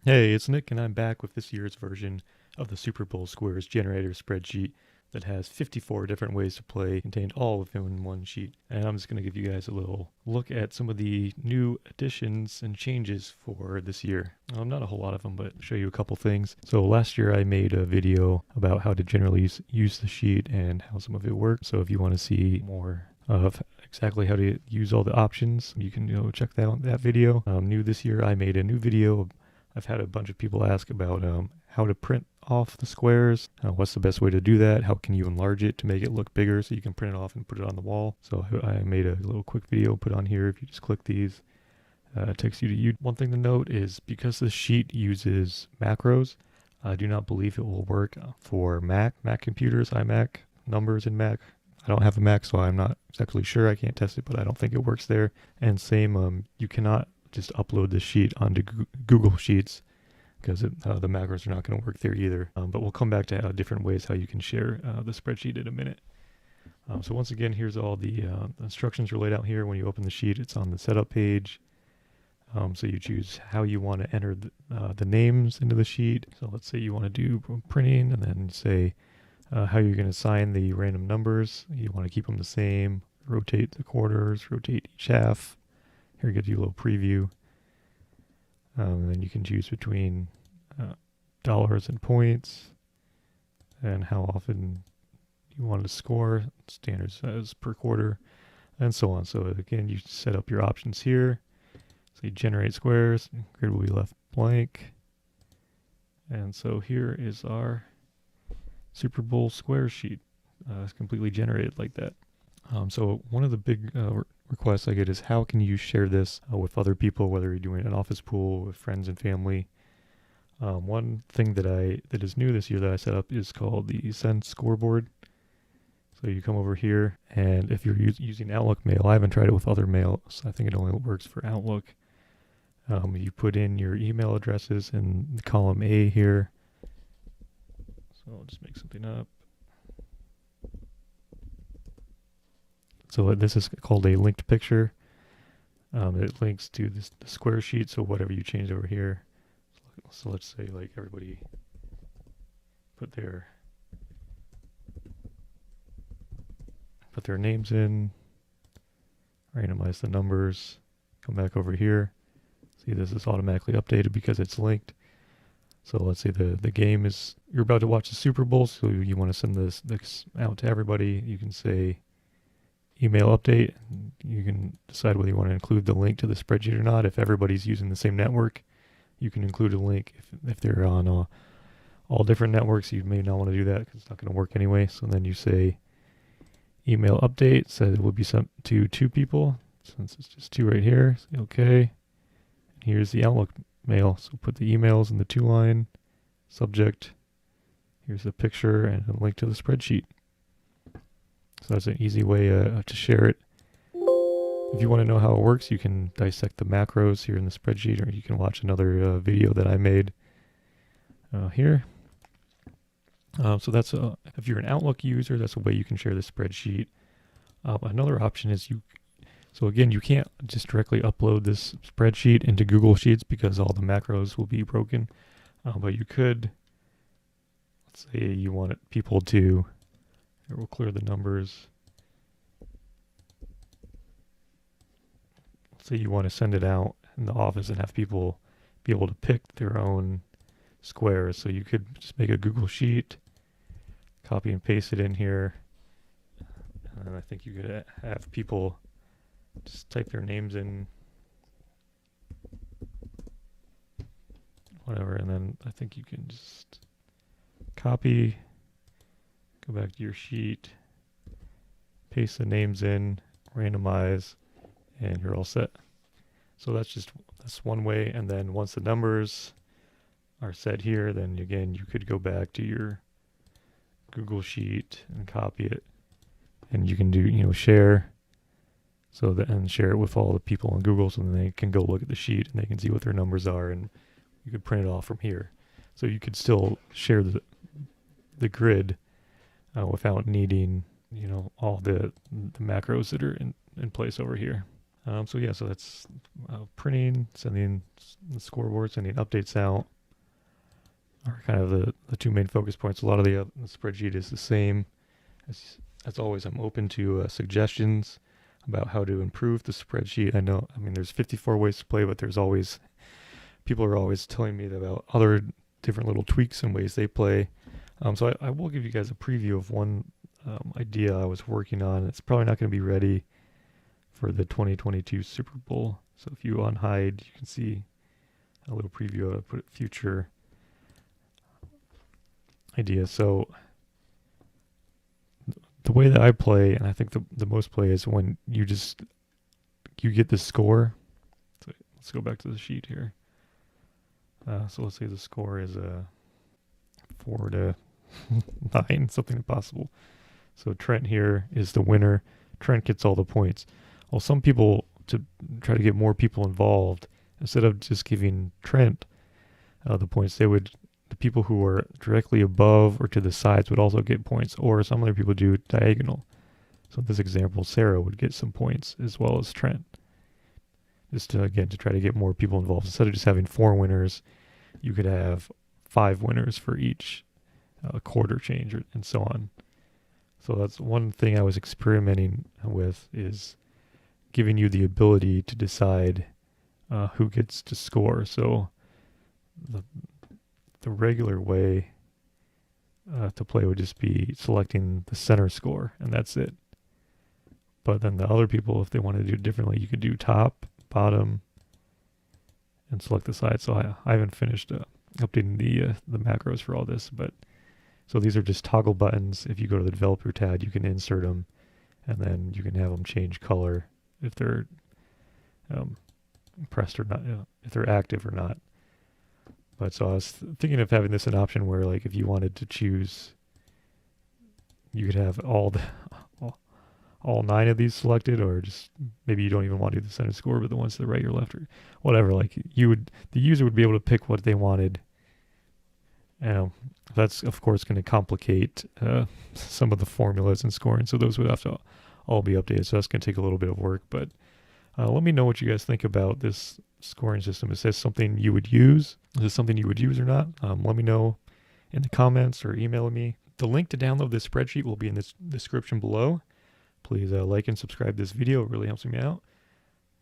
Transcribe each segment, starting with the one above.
Hey, it's Nick, and I'm back with this year's version of the Super Bowl Squares generator spreadsheet that has 54 different ways to play, contained all within one sheet. And I'm just going to give you guys a little look at some of the new additions and changes for this year. Not a whole lot of them, but show you a couple things. So last year I made a video about how to generally use the sheet and how some of it worked. So if you want to see more of exactly how to use all the options, you can check out that video. New this year, I made a new video. I've had a bunch of people ask about how to print off the squares. What's the best way to do that? How can you enlarge it to make it look bigger so you can print it off and put it on the wall? So I made a little quick video put on here. If you just click these, it takes you to you. One thing to note is because this sheet uses macros, I do not believe it will work for Mac computers, iMac, numbers in Mac. I don't have a Mac, so I'm not exactly sure. I can't test it, but I don't think it works there. And same, you cannot just upload this sheet onto Google Sheets because the macros are not going to work there either. But we'll come back to different ways how you can share the spreadsheet in a minute. So once again, here's all the instructions are laid out here. When you open the sheet, it's on the setup page. So you choose how you want to enter the names into the sheet. So let's say you want to do printing and then say how you're going to assign the random numbers. You want to keep them the same, rotate the quarters, rotate each half. Here gives you a little preview. And then you can choose between dollars and points and how often you want to score. Standard says per quarter and so on. So again, you set up your options here. So you generate squares, grid will be left blank. And so here is our Super Bowl square sheet. It's completely generated like that. So one of the big requests I get is how can you share this with other people, whether you're doing an office pool with friends and family. One thing that is new this year that I set up is called the Send Scoreboard. So you come over here, and if you're using Outlook Mail, I haven't tried it with other mails. I think it only works for Outlook. You put in your email addresses in the column A here. So I'll just make something up. So this is called a linked picture. It links to the square sheet, so whatever you change over here. So let's say like everybody put their names in, randomize the numbers, come back over here. See, this is automatically updated because it's linked. So let's say the game is, you're about to watch the Super Bowl, so you want to send this out to everybody. You can say email update. You can decide whether you want to include the link to the spreadsheet or not. If everybody's using the same network, you can include a link. If they're on all different networks, you may not want to do that because it's not going to work anyway. So then you say email update, said it will be sent to 2 people. Since it's just 2 right here, say okay. And here's the Outlook mail. So put the emails in the 2-line subject. Here's the picture and a link to the spreadsheet. So that's an easy way to share it. If you want to know how it works, you can dissect the macros here in the spreadsheet, or you can watch another video that I made here. So that's if you're an Outlook user, that's a way you can share the spreadsheet. Another option is so again, you can't just directly upload this spreadsheet into Google Sheets because all the macros will be broken. But you could, let's say you want people to, here we'll clear the numbers. Let's say you want to send it out in the office and have people be able to pick their own squares. So you could just make a Google Sheet, copy and paste it in here. And I think you could have people just type their names in, whatever, and then I think you can just copy, go back to your sheet, paste the names in, randomize, and you're all set. So that's one way. And then once the numbers are set here, then again, you could go back to your Google Sheet and copy it, and you can do, share. And share it with all the people on Google so then they can go look at the sheet and they can see what their numbers are, and you could print it off from here. So you could still share the grid without needing, all the macros that are in place over here. So yeah, so that's printing, sending the scoreboard, sending updates out are kind of the two main focus points. A lot of the spreadsheet is the same. As always, I'm open to suggestions about how to improve the spreadsheet. I mean, there's 54 ways to play, but people are always telling me about other different little tweaks and ways they play. So I will give you guys a preview of one idea I was working on. It's probably not going to be ready for the 2022 Super Bowl. So if you unhide, you can see a little preview of a future idea. So the way that I play, and I think the most play, is when you get the score. So let's go back to the sheet here. So let's say the score is 4 to 9, something impossible. So Trent here is the winner. Trent gets all the points. Well, some people, to try to get more people involved, instead of just giving Trent the points, the people who are directly above or to the sides would also get points, or some other people do diagonal. So in this example, Sarah would get some points as well as Trent. Just to try to get more people involved. Instead of just having 4 winners, you could have 5 winners for each quarter change and so on. So that's one thing I was experimenting with, is giving you the ability to decide who gets to score. So the regular way to play would just be selecting the center score, and that's it. But then the other people, if they want to do it differently, you could do top, bottom, and select the side. So I haven't finished updating the macros for all this, but so these are just toggle buttons. If you go to the developer tab, you can insert them, and then you can have them change color if they're pressed or not, if they're active or not. But so I was thinking of having this an option where, like, if you wanted to choose, you could have all 9 of these selected, or just maybe you don't even want to do the center score, but the ones to the right or left or whatever. Like, the user would be able to pick what they wanted. That's of course going to complicate some of the formulas and scoring, so those would have to all be updated. So that's going to take a little bit of work, but let me know what you guys think about this scoring system. Is this something you would use? Is this something you would use or not? Let me know in the comments or email me. The link to download this spreadsheet will be in this description below. Please like and subscribe this video. It really helps me out.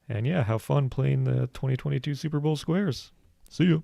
And yeah, have fun playing the 2022 Super Bowl squares. See you.